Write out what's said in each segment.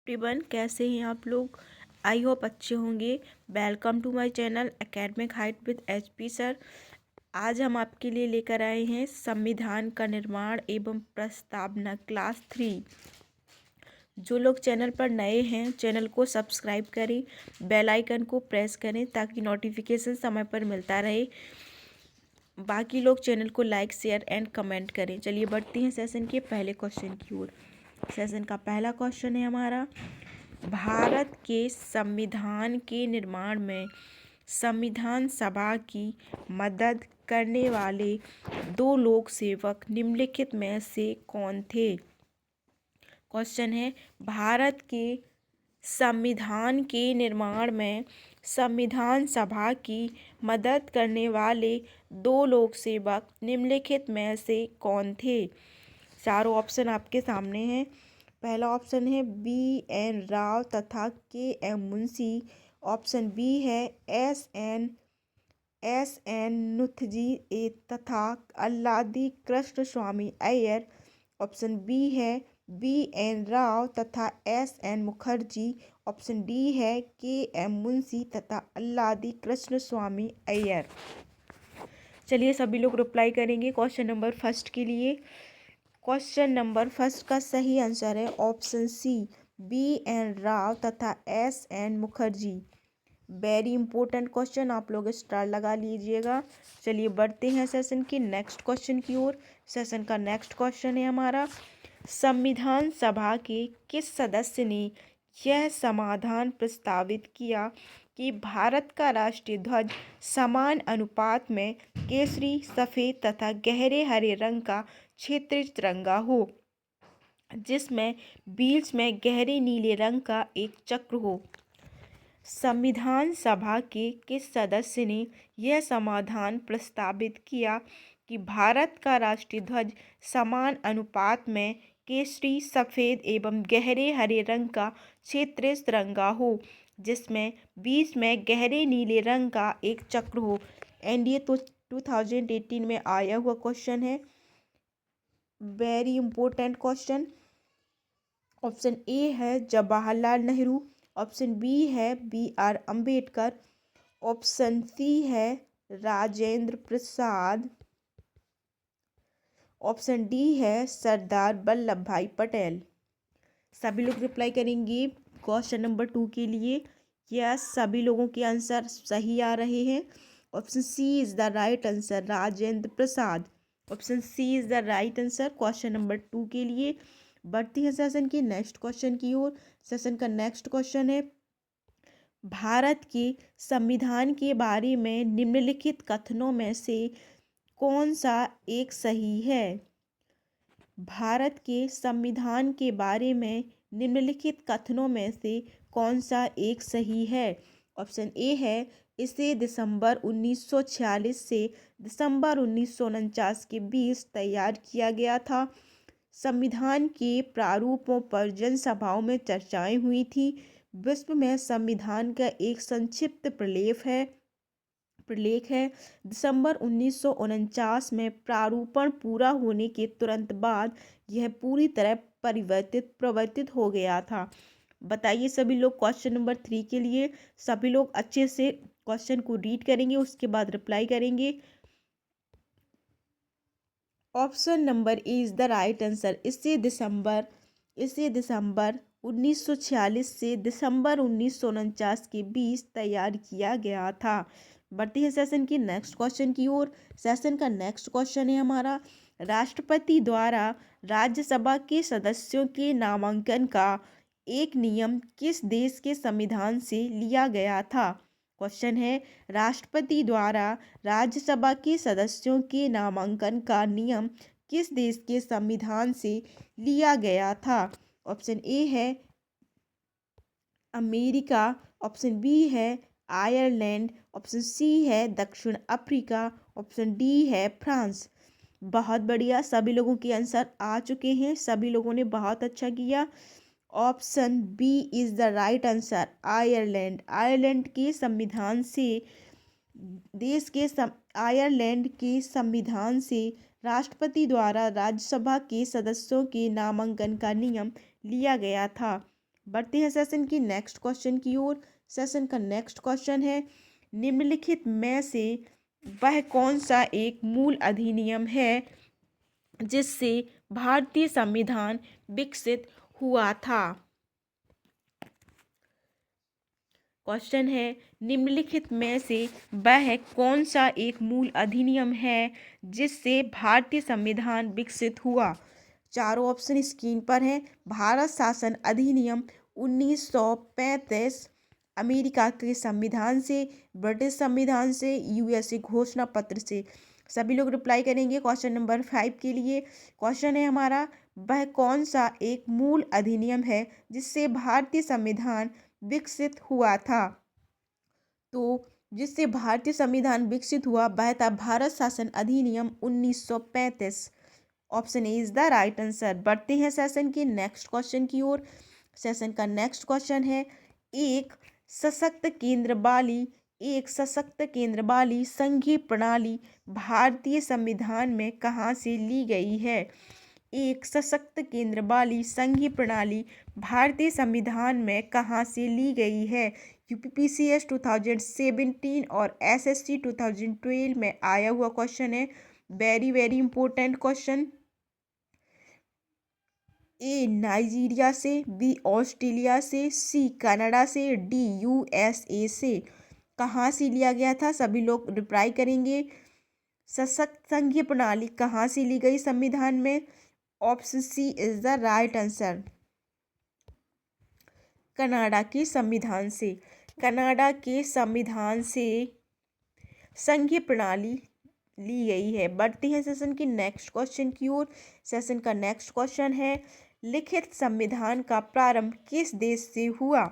Everyone, कैसे हैं आप लोग। आई होप अच्छे होंगे। Welcome to my channel academic height with HP sir. आज हम आपके लिए लेकर आए हैं संविधान का निर्माण एवं प्रस्तावना क्लास 3। जो लोग चैनल पर नए हैं चैनल को सब्सक्राइब करें, बेल आइकन को प्रेस करें ताकि नोटिफिकेशन समय पर मिलता रहे। बाकी लोग चैनल को लाइक शेयर एंड कमेंट करें। चलिए बढ़ते हैं सेशन के पहले क्वेश्चन की ओर। सेशन का पहला क्वेश्चन है हमारा, भारत के संविधान के निर्माण में संविधान सभा की मदद करने वाले दो लोक सेवक निम्नलिखित में से कौन थे। क्वेश्चन है, भारत के संविधान के निर्माण में संविधान सभा की मदद करने वाले दो लोक सेवक निम्नलिखित में से कौन थे। चारों ऑप्शन आपके सामने हैं। पहला ऑप्शन है BN राव तथा KM मुंशी। ऑप्शन बी है SN मुखर्जी तथा अल्लादी कृष्ण स्वामी अय्यर। ऑप्शन बी है BN राव तथा SN मुखर्जी। ऑप्शन डी है KM मुंशी तथा अल्लादी कृष्ण स्वामी अय्यर। चलिए सभी लोग रिप्लाई करेंगे क्वेश्चन नंबर फर्स्ट के लिए। क्वेश्चन नंबर फर्स्ट का सही आंसर है ऑप्शन सी, BN राव तथा SN Mukherjee. Very important question, आप लोग स्टार लगा लीजिएगा। चलिए बढ़ते हैं सेशन के नेक्स्ट क्वेश्चन की ओर। सेशन का नेक्स्ट क्वेश्चन है हमारा, संविधान सभा के किस सदस्य ने यह समाधान प्रस्तावित किया कि भारत का राष्ट्रीय ध्वज समान अनुपात में केसरी, सफ़ेद तथा गहरे हरे रंग का क्षेत्रीय तिरंगा हो, जिसमें बीच में गहरे नीले रंग का एक चक्र हो। संविधान सभा के किस सदस्य ने यह समाधान प्रस्तावित किया कि भारत का राष्ट्रीय ध्वज समान अनुपात में केसरी, सफ़ेद एवं गहरे हरे रंग का क्षेत्रीय तिरंगा हो, जिसमें बीच में गहरे नीले रंग का एक चक्र हो। एंड ये तो 2018 में आया हुआ क्वेश्चन है। Very important question. Option A है जवाहरलाल नेहरू। ऑप्शन बी है BR अम्बेडकर। ऑप्शन सी है राजेंद्र प्रसाद। ऑप्शन डी है सरदार वल्लभ भाई पटेल। सभी लोग रिप्लाई करेंगे क्वेश्चन नंबर 2 के लिए। यस, सभी लोगों के आंसर सही आ रहे हैं। Option C is the right answer, Rajendra Prasad. Option C is the right answer question number 2 के लिए। बढ़ती है सेशन के नेक्स्ट क्वेश्चन की ओर। सेशन का नेक्स्ट क्वेश्चन है, भारत के संविधान के बारे में निम्नलिखित कथनों में से कौन सा एक सही है। भारत के संविधान के बारे में निम्नलिखित कथनों में से कौन सा एक सही है। ऑप्शन ए है इसे दिसंबर 1946 से दिसंबर 1949 के बीच तैयार किया गया था। संविधान के प्रारूपों पर जनसभाओं में चर्चाएं हुई थी। विश्व में संविधान का एक संक्षिप्त प्रलेख है। दिसंबर 1949 में प्रारूपण पूरा होने के तुरंत बाद यह पूरी तरह प्रवर्तित हो गया था। बताइए सभी लोग क्वेश्चन नंबर 3 के लिए। सभी लोग अच्छे से क्वेश्चन को रीड करेंगे, उसके बाद रिप्लाई करेंगे। Option number A is the right answer. इसे दिसंबर 1946 से दिसंबर 1949 के बीच तैयार किया गया था। बढ़ती है सेशन की नेक्स्ट क्वेश्चन की ओर। सेशन का नेक्स्ट क्वेश्चन है हमारा, राष्ट्रपति द्वारा राज्यसभा के सदस्यों के नामांकन का एक नियम किस देश के संविधान से लिया गया था। क्वेश्चन है, राष्ट्रपति द्वारा राज्यसभा के सदस्यों के नामांकन का नियम किस देश के संविधान से लिया गया था। ऑप्शन ए है अमेरिका। ऑप्शन बी है आयरलैंड। ऑप्शन सी है दक्षिण अफ्रीका। ऑप्शन डी है फ्रांस। बहुत बढ़िया, सभी लोगों के आंसर आ चुके हैं। सभी लोगों ने बहुत अच्छा किया। Option B is the right answer, Ireland. Ireland के संविधान से आयरलैंड के संविधान से राष्ट्रपति द्वारा राज्यसभा के सदस्यों के नामांकन का नियम लिया गया था। बढ़ते हैं सेशन की नेक्स्ट क्वेश्चन की ओर। सेशन का नेक्स्ट क्वेश्चन है, निम्नलिखित में से वह कौन सा एक मूल अधिनियम है जिससे भारतीय संविधान विकसित हुआ था। क्वेश्चन है, निम्नलिखित में से वह कौन सा एक मूल अधिनियम है जिससे भारतीय संविधान विकसित हुआ। चारों ऑप्शन स्क्रीन पर हैं। भारत शासन अधिनियम 1935, अमेरिका के संविधान से, ब्रिटिश संविधान से, यूएसए घोषणा पत्र से। सभी लोग रिप्लाई करेंगे क्वेश्चन नंबर 5 के लिए। क्वेश्चन है हमारा, वह कौन सा एक मूल अधिनियम है जिससे भारतीय संविधान विकसित हुआ था। तो जिससे भारतीय संविधान विकसित हुआ वह था भारत शासन अधिनियम 1935। Option A is the right answer. बढ़ते हैं सेशन के नेक्स्ट क्वेश्चन की ओर। सेशन का नेक्स्ट क्वेश्चन है, एक सशक्त केंद्र वाली संघीय प्रणाली भारतीय संविधान में कहाँ से ली गई है। एक सशक्त केंद्र वाली संघीय प्रणाली भारतीय संविधान में कहाँ से ली गई है। यूपीपीसीएस 2017 और एसएससी 2012 में आया हुआ क्वेश्चन है। Very very important question. A Nigeria से, बी ऑस्ट्रेलिया से, सी कनाडा से, डी यूएसए से। कहाँ से लिया गया था, सभी लोग रिप्लाई करेंगे। सशक्त संघीय प्रणाली कहाँ से ली गई संविधान में। Option C is the right answer. Canada के संविधान से। कनाडा के संविधान से संघीय प्रणाली ली गई है। बढ़ते हैं सेशन की नेक्स्ट क्वेश्चन की ओर। सेशन का नेक्स्ट क्वेश्चन है, लिखित संविधान का प्रारंभ किस देश से हुआ।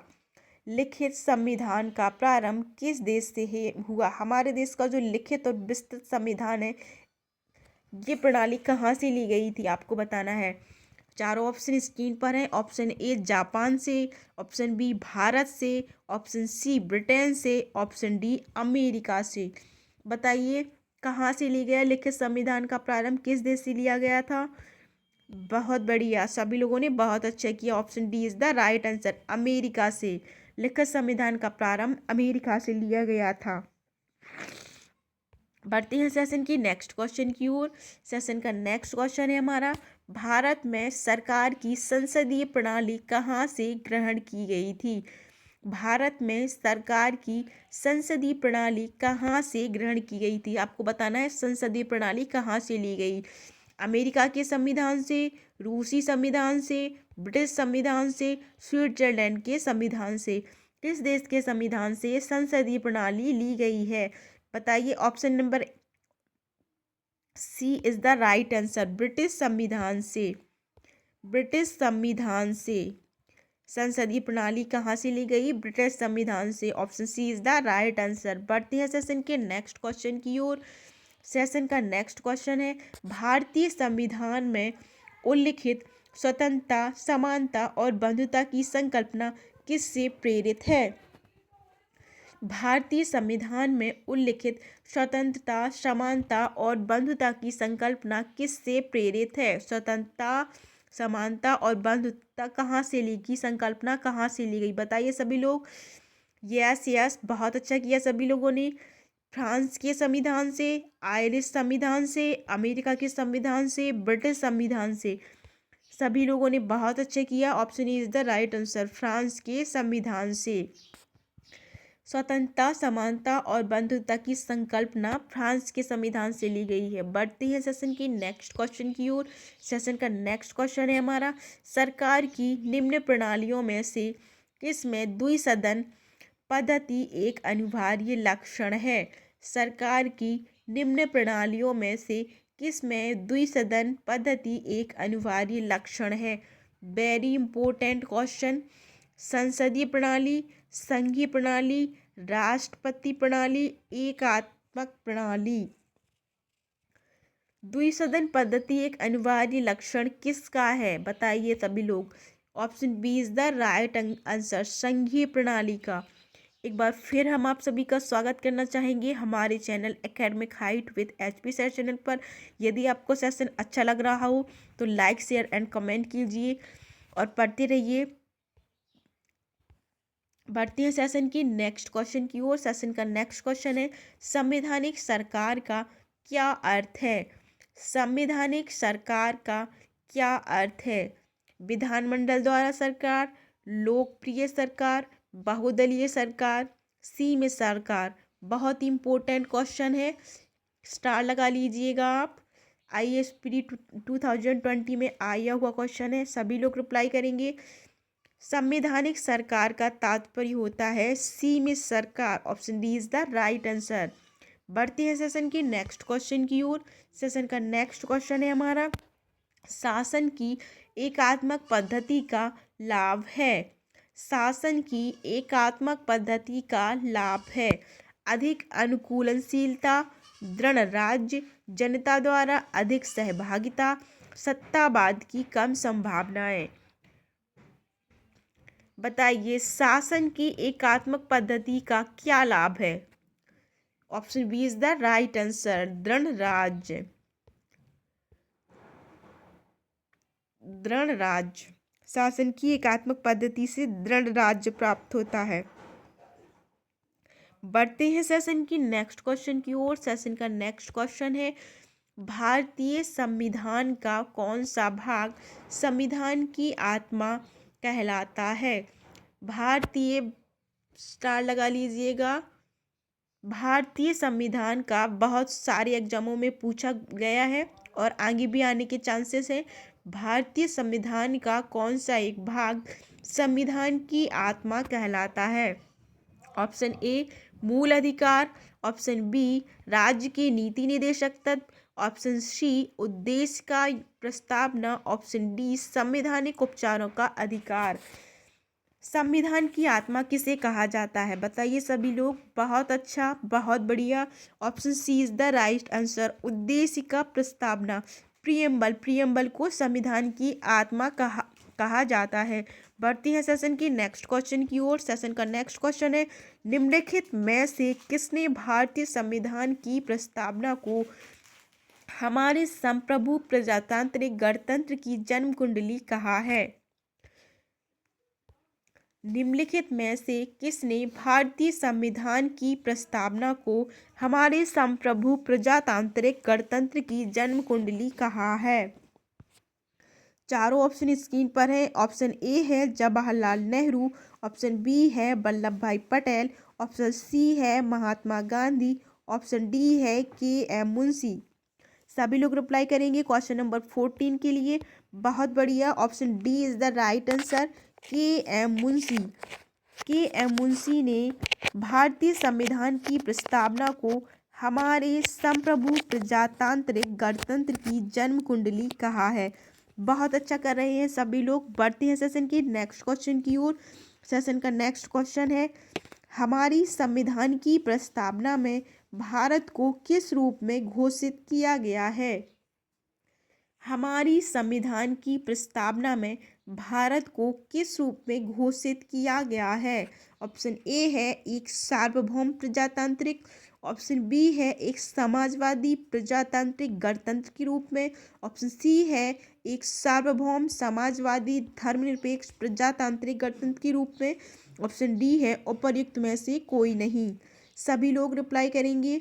लिखित संविधान का प्रारंभ किस देश से हुआ। हमारे देश का जो लिखित और विस्तृत संविधान है, ये प्रणाली कहाँ से ली गई थी आपको बताना है। चारों ऑप्शन स्क्रीन पर हैं। ऑप्शन ए जापान से, ऑप्शन बी भारत से, ऑप्शन सी ब्रिटेन से, ऑप्शन डी अमेरिका से। बताइए कहाँ से लिया गया लिखित संविधान का प्रारंभ, किस देश से लिया गया था। बहुत बढ़िया, सभी लोगों ने बहुत अच्छा किया। Option D is the right answer, America से। लिखित संविधान का प्रारंभ अमेरिका से लिया गया था। बढ़ते हैं सेशन की नेक्स्ट क्वेश्चन की ओर। सेशन का नेक्स्ट क्वेश्चन है हमारा, भारत में सरकार की संसदीय प्रणाली कहाँ से ग्रहण की गई थी। भारत में सरकार की संसदीय प्रणाली कहाँ से ग्रहण की गई थी। आपको बताना है संसदीय प्रणाली कहाँ से ली गई। अमेरिका के संविधान से, रूसी संविधान से, ब्रिटिश संविधान से, स्विट्जरलैंड के संविधान से। किस देश के संविधान से संसदीय प्रणाली ली गई है। बताइए। Option number C is the right answer, British संविधान से। ब्रिटिश संविधान से संसदीय प्रणाली कहाँ से ली गई, ब्रिटिश संविधान से। Option C is the right answer. बढ़ते हैं सेशन के नेक्स्ट क्वेश्चन की ओर। सेशन का नेक्स्ट क्वेश्चन है, भारतीय संविधान में उल्लिखित स्वतंत्रता, समानता और बंधुता की संकल्पना किससे प्रेरित है। भारतीय संविधान में उल्लिखित स्वतंत्रता, समानता और बंधुता की संकल्पना किससे प्रेरित है। स्वतंत्रता, समानता और बंधुता कहाँ से ली गई, संकल्पना कहाँ से ली गई। बताइए सभी लोग। यस यस, बहुत अच्छा किया सभी लोगों ने। फ्रांस के संविधान से, आयरिश संविधान से, अमेरिका के संविधान से, ब्रिटिश संविधान से। सभी लोगों ने बहुत अच्छा किया। Option is the right answer, France के संविधान से। स्वतंत्रता, समानता और बंधुता की संकल्पना फ्रांस के संविधान से ली गई है। बढ़ते हैं सेशन की नेक्स्ट क्वेश्चन की ओर। सेशन का नेक्स्ट क्वेश्चन है हमारा, सरकार की निम्न प्रणालियों में से किसमें द्विसदन पद्धति एक अनिवार्य लक्षण है। सरकार की निम्न प्रणालियों में से किसमें द्विसदन पद्धति एक अनिवार्य लक्षण है। Very important question. संसदीय प्रणाली, संघीय प्रणाली, राष्ट्रपति प्रणाली, एकात्मक प्रणाली। द्विसदन पद्धति एक अनिवार्य लक्षण किसका है, बताइए सभी लोग। Option B is the right answer, संघीय प्रणाली का। एक बार फिर हम आप सभी का स्वागत करना चाहेंगे हमारे channel academic height with HP sir channel पर। यदि आपको सेशन अच्छा लग रहा हो तो लाइक, शेयर एंड कमेंट कीजिए और पढ़ते रहिए। बढ़ते हैं सेशन की नेक्स्ट क्वेश्चन की ओर। सेशन का नेक्स्ट क्वेश्चन है, संवैधानिक सरकार का क्या अर्थ है? संवैधानिक सरकार का क्या अर्थ है? विधानमंडल द्वारा सरकार, लोकप्रिय सरकार, बहुदलीय सरकार, सीमित सरकार। बहुत इंपॉर्टेंट क्वेश्चन है, स्टार लगा लीजिएगा आप। ISPD 2020 में आया हुआ क्वेश्चन है, सभी लोग रिप्लाई करेंगे। संवैधानिक सरकार का तात्पर्य होता है सीमित सरकार। Option D is the right answer. बढ़ते हैं सेशन की नेक्स्ट क्वेश्चन की ओर। सेशन का नेक्स्ट क्वेश्चन है हमारा, शासन की एकात्मक पद्धति का लाभ है। शासन की एकात्मक पद्धति का लाभ है अधिक अनुकूलनशीलता, दृढ़ राज्य, जनता द्वारा अधिक सहभागिता, सत्तावाद की कम संभावनाएं। बताइए, शासन की एकात्मक पद्धति का क्या लाभ है? Option B is the right answer, दृढ़ राज्य। दृढ़ राज्य, शासन की एकात्मक पद्धति से दृढ़ राज्य प्राप्त होता है। बढ़ते हैं सेशन की नेक्स्ट क्वेश्चन की ओर। सेशन का नेक्स्ट क्वेश्चन है, भारतीय संविधान का कौन सा भाग संविधान की आत्मा कहलाता है? भारतीय, स्टार लगा लीजिएगा। भारतीय संविधान का बहुत सारे एग्जामों में पूछा गया है और आगे भी आने के चांसेस हैं। भारतीय संविधान का कौन सा एक भाग संविधान की आत्मा कहलाता है? ऑप्शन ए मूल अधिकार, ऑप्शन बी राज्य के नीति निदेशक तत्व, ऑप्शन सी उद्देश्य का प्रस्तावना, ऑप्शन डी संवैधानिक उपचारों का अधिकार। संविधान की आत्मा किसे कहा जाता है? बताइए सभी लोग। बहुत अच्छा, बहुत बढ़िया। Option C is the right answer, उद्देश्य का प्रस्तावना। प्रियम्बल को संविधान की आत्मा कहा जाता है। बढ़ती है सेशन की नेक्स्ट क्वेश्चन की ओर। सेशन का नेक्स्ट क्वेश्चन है, निम्नलिखित में से किसने भारतीय संविधान की प्रस्तावना को हमारे संप्रभु प्रजातांत्रिक गणतंत्र की जन्म कुंडली कहा है? निम्नलिखित में से किसने भारतीय संविधान की प्रस्तावना को हमारे संप्रभु प्रजातांत्रिक गणतंत्र की जन्म कुंडली कहा है? चारों ऑप्शन स्क्रीन पर है। ऑप्शन ए है जवाहरलाल नेहरू, ऑप्शन बी है वल्लभ भाई पटेल, ऑप्शन सी है महात्मा गांधी, ऑप्शन डी है KM मुंशी। सभी लोग रिप्लाई करेंगे क्वेश्चन नंबर 14 के लिए। बहुत बढ़िया, option D is the right answer, KM Munshi. KM Munshi ने भारतीय संविधान की प्रस्तावना को हमारे संप्रभु प्रजातांत्रिक गणतंत्र की जन्म कुंडली कहा है। बहुत अच्छा कर रहे हैं सभी लोग। बढ़ते हैं सेशन की नेक्स्ट क्वेश्चन की ओर। सेशन का नेक्स्ट क्वेश्चन है, हमारी संविधान की प्रस्तावना में भारत को किस रूप में घोषित किया गया है? हमारी संविधान की प्रस्तावना में भारत को किस रूप में घोषित किया गया है? ऑप्शन ए है एक सार्वभौम प्रजातांत्रिक, ऑप्शन बी है एक समाजवादी प्रजातांत्रिक गणतंत्र के रूप में, ऑप्शन सी है एक सार्वभौम समाजवादी धर्मनिरपेक्ष प्रजातांत्रिक गणतंत्र के रूप में, ऑप्शन डी है उपर्युक्त में से कोई नहीं। सभी लोग रिप्लाई करेंगे।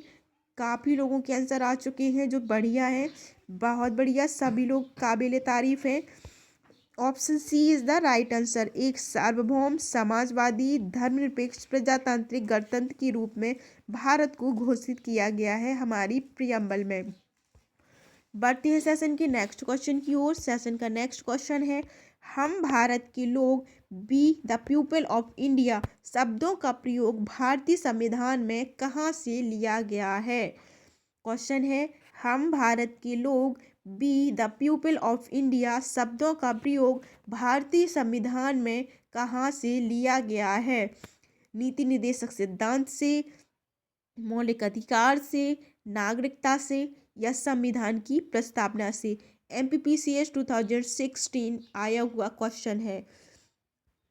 काफ़ी लोगों के आंसर आ चुके हैं जो बढ़िया है, बहुत बढ़िया, सभी लोग काबिल तारीफ हैं। Option C is the right answer, एक सार्वभौम समाजवादी धर्मनिरपेक्ष प्रजातांत्रिक गणतंत्र के रूप में भारत को घोषित किया गया है हमारी प्रियम्बल में। बढ़ते हैं सेशन की नेक्स्ट क्वेश्चन की ओर। सेशन का नेक्स्ट क्वेश्चन है, हम भारत के लोग be the people of India शब्दों का प्रयोग भारतीय संविधान में कहाँ से लिया गया है? क्वेश्चन है, हम भारत के लोग be the people of India शब्दों का प्रयोग भारतीय संविधान में कहाँ से लिया गया है? नीति निर्देशक सिद्धांत से, मौलिक अधिकार से, नागरिकता से या संविधान की प्रस्तावना से? MPPCS 2016 आया हुआ क्वेश्चन है,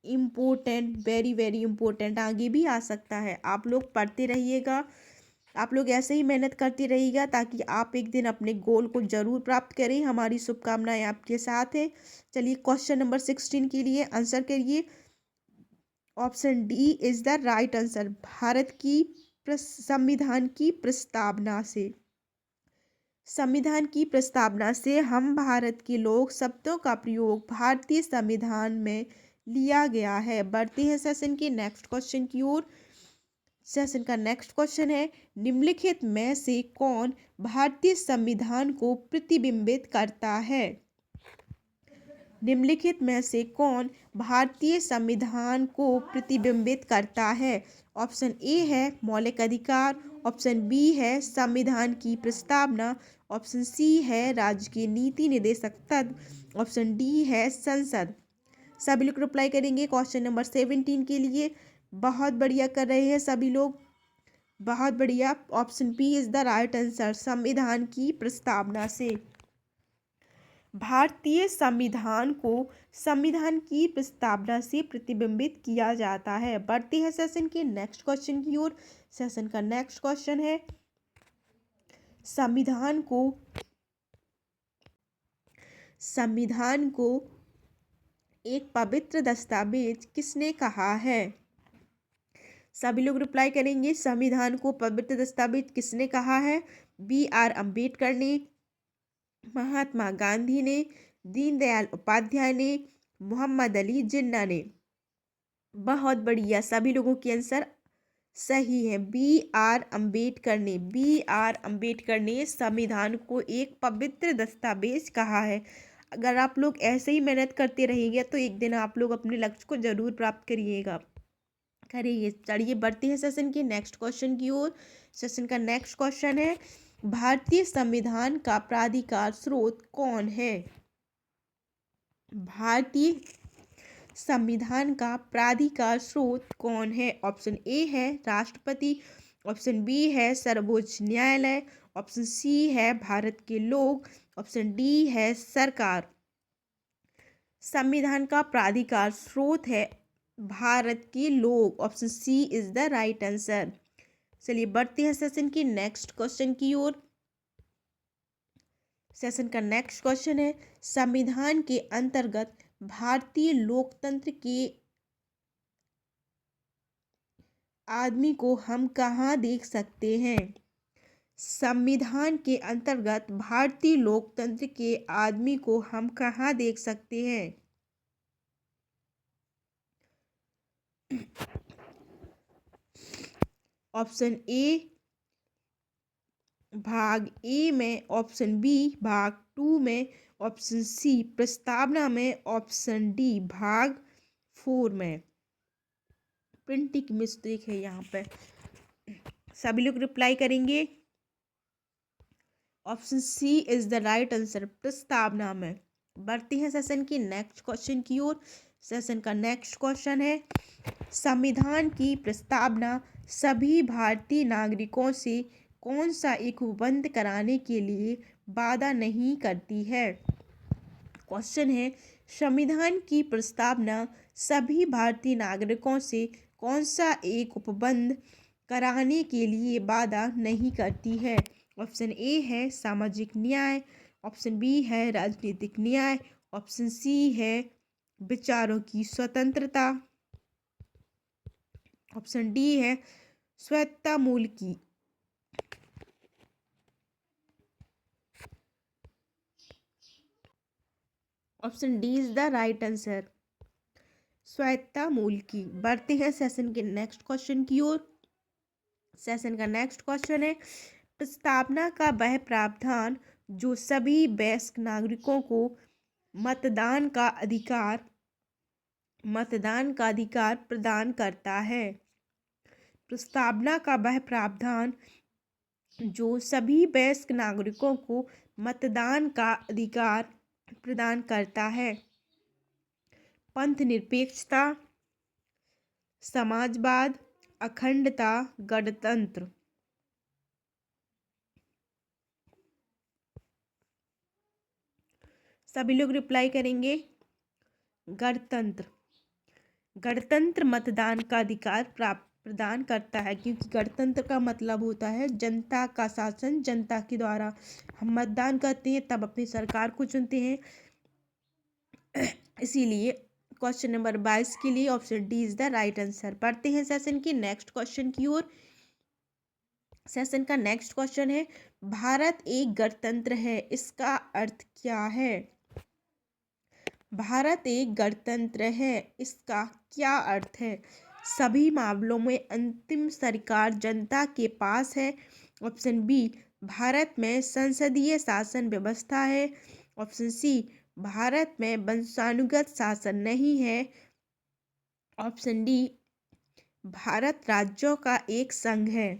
इम्पोर्टेंट, वेरी वेरी इम्पोर्टेंट, आगे भी आ सकता है। आप लोग पढ़ते रहिएगा, आप लोग ऐसे ही मेहनत करते रहिएगा ताकि आप एक दिन अपने गोल को जरूर प्राप्त करें। हमारी शुभकामनाएं आपके साथ है। चलिए क्वेश्चन नंबर 16 के लिए आंसर करिए। Option D is the right answer. Bharat की संविधान की प्रस्तावना से, संविधान की प्रस्तावना से हम भारत के लोग शब्दों का प्रयोग भारतीय संविधान में लिया गया है। बढ़ते हैं सेशन के नेक्स्ट क्वेश्चन की ओर। सेशन का नेक्स्ट क्वेश्चन है, निम्नलिखित में से कौन भारतीय संविधान को प्रतिबिंबित करता है? निम्नलिखित में से कौन भारतीय संविधान को प्रतिबिंबित करता है? ऑप्शन ए है मौलिक अधिकार, ऑप्शन बी है संविधान की प्रस्तावना, ऑप्शन सी है राज्य की नीति निर्देशक तत्व, ऑप्शन डी है संसद। सभी लोग रिप्लाई करेंगे क्वेश्चन नंबर 17 के लिए। बहुत बढ़िया कर रहे हैं सभी लोग, बहुत बढ़िया। Option B is the right answer, संविधान की प्रस्तावना से। भारतीय संविधान को संविधान की प्रस्तावना से प्रतिबिंबित किया जाता है। बढ़ते हैं सेशन के नेक्स्ट क्वेश्चन की ओर। सेशन का नेक्स्ट क्वेश्चन है, संविधान को एक पवित्र दस्तावेज किसने कहा है? सभी लोग रिप्लाई करेंगे, संविधान को पवित्र दस्तावेज किसने कहा है? बी आर अम्बेडकर ने, महात्मा गांधी ने, दीनदयाल उपाध्याय ने, मोहम्मद अली जिन्ना ने। बहुत बढ़िया, सभी लोगों के आंसर सही है। बी आर अम्बेडकर ने, बी आर अम्बेडकर ने संविधान को एक पवित्र दस्तावेज कहा है। अगर आप लोग ऐसे ही मेहनत करते रहेंगे तो एक दिन आप लोग अपने लक्ष्य को जरूर प्राप्त करिएगा। चलिए बढ़ते हैं सेशन के नेक्स्ट क्वेश्चन की ओर। सेशन का नेक्स्ट क्वेश्चन है, भारतीय संविधान का प्राधिकार स्रोत कौन है? भारतीय संविधान का प्राधिकार स्रोत कौन है? ऑप्शन ए है राष्ट्रपति, ऑप्शन बी है सर्वोच्च न्यायालय, ऑप्शन सी है भारत के लोग, ऑप्शन डी है सरकार। संविधान का प्राधिकार स्रोत है भारत के लोग, option C is the right answer. चलिए बढ़ते हैं सेशन की नेक्स्ट क्वेश्चन की ओर। सेशन का नेक्स्ट क्वेश्चन है, संविधान के अंतर्गत भारतीय लोकतंत्र के आदमी को हम कहाँ देख सकते हैं? संविधान के अंतर्गत भारतीय लोकतंत्र के आदमी को हम कहाँ देख सकते हैं? ऑप्शन ए भाग ए में, ऑप्शन बी भाग 2 में, ऑप्शन सी प्रस्तावना में, ऑप्शन डी भाग 4 में। प्रिंटिंग मिस्टेक है यहाँ पे। सभी लोग रिप्लाई करेंगे, option C is the right answer, प्रस्तावना में। बढ़ते हैं सेशन की नेक्स्ट क्वेश्चन की ओर। सेशन का नेक्स्ट क्वेश्चन है, संविधान की प्रस्तावना सभी भारतीय नागरिकों से कौन सा एक उपबंध कराने के लिए वादा नहीं करती है? क्वेश्चन है, संविधान की प्रस्तावना सभी भारतीय नागरिकों से कौन सा एक उपबंध कराने के लिए वादा नहीं करती है? ऑप्शन ए है सामाजिक न्याय, ऑप्शन बी है राजनीतिक न्याय, ऑप्शन सी है विचारों की स्वतंत्रता, ऑप्शन डी है स्वायत्तता मूल की। Option D is the right answer, स्वायत्तता मूल की। बढ़ते हैं सेशन के नेक्स्ट क्वेश्चन की ओर। सेशन का नेक्स्ट क्वेश्चन है, प्रस्तावना का वह प्रावधान जो सभी वयस्क नागरिकों को मतदान का अधिकार प्रदान करता है। प्रस्तावना का वह प्रावधान जो सभी वयस्क नागरिकों को मतदान का अधिकार प्रदान करता है। पंथ निरपेक्षता, समाजवाद, अखंडता, गणतंत्र। सभी लोग रिप्लाई करेंगे, गणतंत्र। गणतंत्र मतदान का अधिकार प्रदान करता है, क्योंकि गणतंत्र का मतलब होता है जनता का शासन, जनता के द्वारा। हम मतदान करते हैं तब अपनी सरकार को चुनते हैं, इसीलिए क्वेश्चन नंबर 22 के लिए option D is the right answer. बढ़ते हैं सेशन की नेक्स्ट क्वेश्चन की ओर। सेशन का नेक्स्ट क्वेश्चन है, भारत एक गणतंत्र है, इसका अर्थ क्या है? भारत एक गणतंत्र है, इसका क्या अर्थ है? सभी मामलों में अंतिम सरकार जनता के पास है। ऑप्शन बी, भारत में संसदीय शासन व्यवस्था है। ऑप्शन सी, भारत में वंशानुगत शासन नहीं है। ऑप्शन डी, भारत राज्यों का एक संघ है।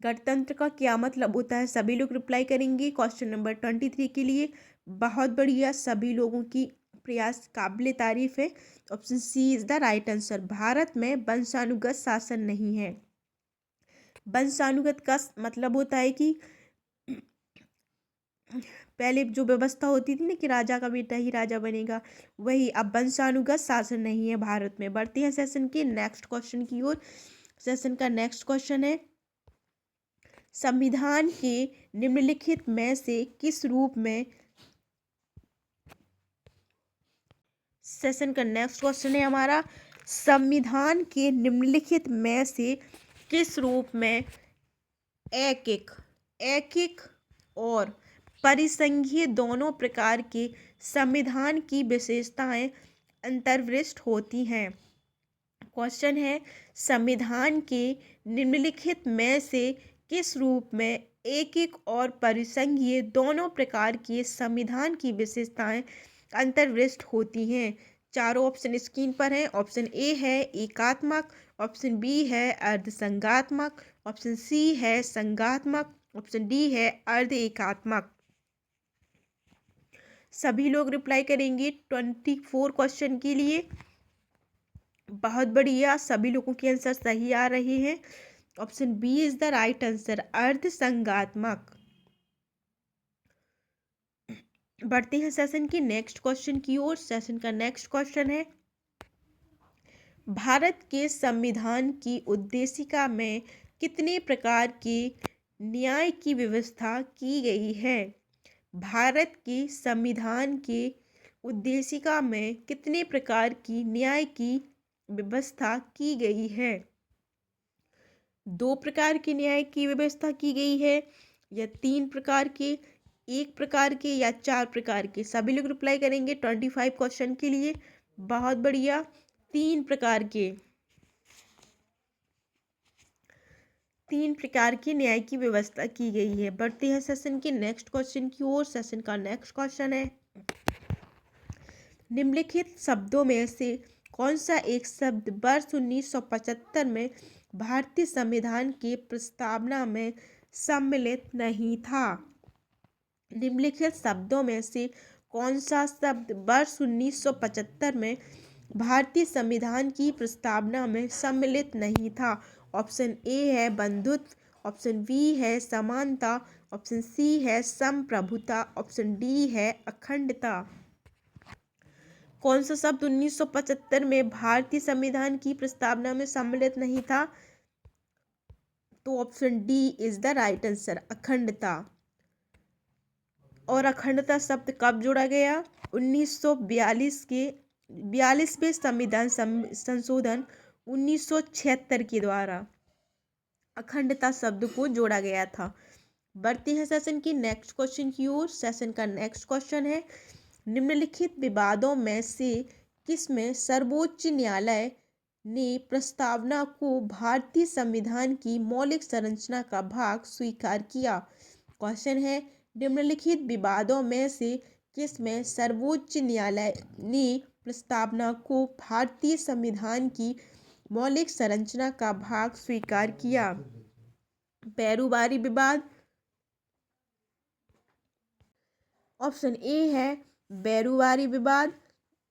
गणतंत्र का क्या मतलब होता है? सभी लोग रिप्लाई करेंगे क्वेश्चन नंबर 23 के लिए। बहुत बढ़िया, सभी लोगों की प्रयास काबिल तारीफ है। Option C is the right answer. Bharat में वंशानुगत शासन नहीं है। वंशानुगत का मतलब होता है कि पहले जो व्यवस्था होती थी ना कि राजा का बेटा ही राजा बनेगा, वही अब वंशानुगत शासन नहीं है भारत में। बढ़ते हैं सेशन के नेक्स्ट क्वेश्चन की ओर। सेशन का नेक्स्ट क्वेश्चन है, संविधान के निम्नलिखित में से किस रूप में सेशन का नेक्स्ट क्वेश्चन है हमारा, संविधान के निम्नलिखित में से किस रूप में ऐकिक और परिसंघीय दोनों प्रकार के संविधान की विशेषताएं अंतर्वृष्ट होती हैं? क्वेश्चन है, संविधान के निम्नलिखित में से किस रूप में ऐकिक और परिसंघीय दोनों प्रकार के संविधान की विशेषताएं अंतर्वृष्ट होती हैं? चारों ऑप्शन स्क्रीन पर हैं। ऑप्शन ए है एकात्मक, ऑप्शन बी है अर्धसंघात्मक, ऑप्शन सी है संघात्मक, ऑप्शन डी है अर्ध एकात्मक। सभी लोग रिप्लाई करेंगे 24 क्वेश्चन के लिए। बहुत बढ़िया, सभी लोगों के आंसर सही आ रहे हैं। Option B is the right answer, अर्धसंघात्मक। बढ़ते हैं सेशन की नेक्स्ट क्वेश्चन की ओर। सेशन का नेक्स्ट क्वेश्चन है, भारत के संविधान की उद्देशिका में कितने प्रकार के न्याय की व्यवस्था की गई है? भारत के संविधान के उद्देशिका में कितने प्रकार की न्याय की व्यवस्था की गई है? 2 प्रकार की न्याय की व्यवस्था की गई है, या 3 प्रकार के, 1 प्रकार के, या 4 प्रकार के? सभी लोग रिप्लाई करेंगे 25 क्वेश्चन के लिए। बहुत बढ़िया, 3 प्रकार के, 3 प्रकार की न्याय की व्यवस्था की गई है। बढ़ते हैं सेशन के नेक्स्ट क्वेश्चन की ओर। सेशन का नेक्स्ट क्वेश्चन है, निम्नलिखित शब्दों में से कौन सा एक शब्द वर्ष 1975 में भारतीय संविधान की प्रस्तावना में सम्मिलित नहीं था? निम्नलिखित शब्दों में से कौन सा शब्द वर्ष 1975 में भारतीय संविधान की प्रस्तावना में सम्मिलित नहीं था? ऑप्शन ए है बंधुत्व, ऑप्शन बी है समानता, ऑप्शन सी है संप्रभुता, ऑप्शन डी है अखंडता। कौन सा शब्द 1975 में भारतीय संविधान की प्रस्तावना में सम्मिलित नहीं था? तो option D is the right answer, अखंडता। और अखंडता शब्द कब जोड़ा गया? 1942 के 42वें संविधान संशोधन 1976 के द्वारा अखंडता शब्द को जोड़ा गया था। बढ़ते हैं सेशन की नेक्स्ट क्वेश्चन की ओर। सेशन का नेक्स्ट क्वेश्चन है, निम्नलिखित विवादों में से किसमें सर्वोच्च न्यायालय ने प्रस्तावना को भारतीय संविधान की मौलिक संरचना का भाग स्वीकार किया? क्वेश्चन है, निम्नलिखित विवादों में से किसमें सर्वोच्च न्यायालय ने प्रस्तावना को भारतीय संविधान की मौलिक संरचना का भाग स्वीकार किया? बैरूबारी विवाद, ऑप्शन ए है बैरूबारी विवाद,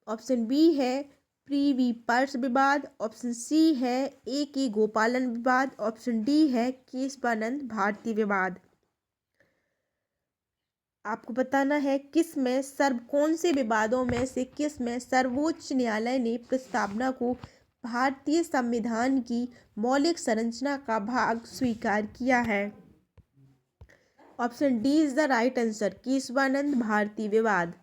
ऑप्शन बी है प्रीवी पर्स विवाद, ऑप्शन सी है ए के गोपालन विवाद, ऑप्शन डी है केशवानंद भारती विवाद। आपको बताना है कौन से विवादों में से किस में सर्वोच्च न्यायालय ने प्रस्तावना को भारतीय संविधान की मौलिक संरचना का भाग स्वीकार किया है? Option D is the right answer, Kesavananda Bharati विवाद।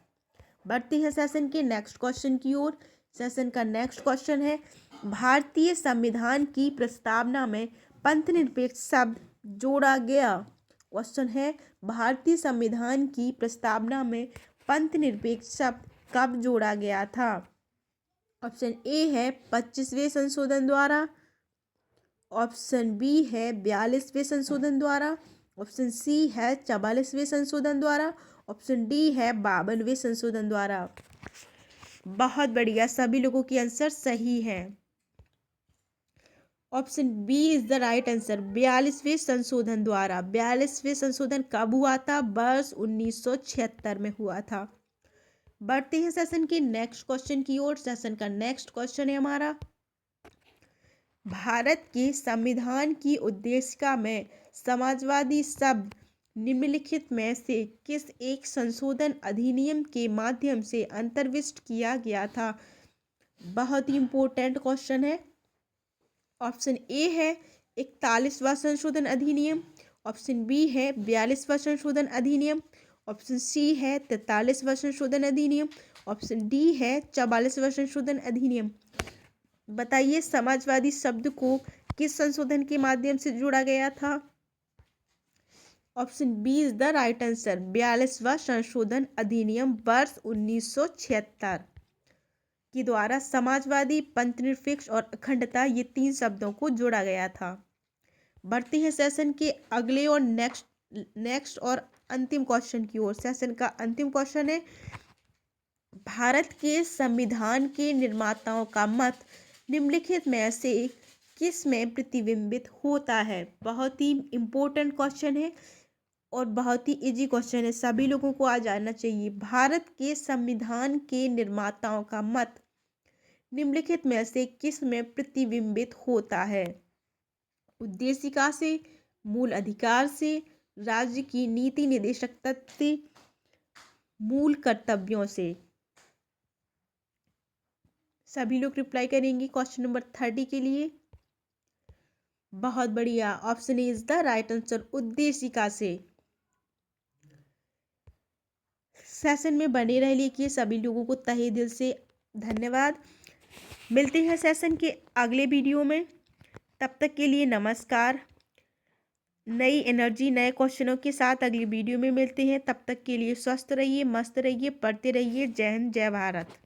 बढ़ते हैं सेशन के नेक्स्ट क्वेश्चन की ओर। सेशन का नेक्स्ट क्वेश्चन है, भारतीय संविधान की प्रस्तावना में पंथनिरपेक्ष शब्द जोड़ा गया। क्वेश्चन है, भारतीय संविधान की प्रस्तावना में पंथनिरपेक्ष शब्द कब जोड़ा गया था। ऑप्शन ए है 25वें संशोधन द्वारा, ऑप्शन बी है 42वें संशोधन द्वारा, ऑप्शन सी है 44वें संशोधन द्वारा, ऑप्शन डी है 52वें संशोधन द्वारा। बहुत बढ़िया, सभी लोगों की आंसर सही है। Option B is the right answer, 42वें संशोधन द्वारा। 42वें संशोधन कब हुआ था? वर्ष 1976 में हुआ था। बढ़ते हैं सेशन के नेक्स्ट क्वेश्चन की ओर। सेशन का नेक्स्ट क्वेश्चन है हमारा, भारत के संविधान की उद्देशिका में समाजवादी शब्द निम्नलिखित में से किस एक संशोधन अधिनियम के माध्यम से अंतर्विष्ट किया गया था। बहुत ही इंपॉर्टेंट क्वेश्चन है। ऑप्शन ए है 41वां संशोधन अधिनियम, ऑप्शन बी है 42वां संशोधन अधिनियम, ऑप्शन सी है 43वां संशोधन अधिनियम, ऑप्शन डी है 44वां संशोधन अधिनियम। बताइए समाजवादी शब्द को किस संशोधन के माध्यम से जोड़ा गया था। Option B is the right answer, 42वां संशोधन अधिनियम वर्ष 1976 के द्वारा समाजवादी, पंथनिरपेक्ष और अखंडता, ये 3 शब्दों को जोड़ा गया था। बढ़ते हैं सेशन के अगले और नेक्स्ट और अंतिम क्वेश्चन की ओर। सेशन का अंतिम क्वेश्चन है, भारत के संविधान के निर्माताओं का मत निम्नलिखित में से किस में प्रतिबिंबित होता है। बहुत ही इंपॉर्टेंट क्वेश्चन है और बहुत ही इजी क्वेश्चन है, सभी लोगों को आ जाना चाहिए। भारत के संविधान के निर्माताओं का मत निम्नलिखित में से किस में प्रतिबिंबित होता है। उद्देशिका से, मूल अधिकार से, राज्य की नीति निदेशकता से, मूल कर्तव्यों से। सभी लोग रिप्लाई करेंगे क्वेश्चन नंबर 30 के लिए। बहुत बढ़िया, option A is the right answer, उद्देशिका से। सेशन में बने रहने के सभी लोगों को तहे दिल से धन्यवाद। मिलते हैं सेशन के अगले वीडियो में, तब तक के लिए नमस्कार। नई एनर्जी, नए क्वेश्चनों के साथ अगली वीडियो में मिलते हैं। तब तक के लिए स्वस्थ रहिए, मस्त रहिए, पढ़ते रहिए। जय हिंद, जय भारत।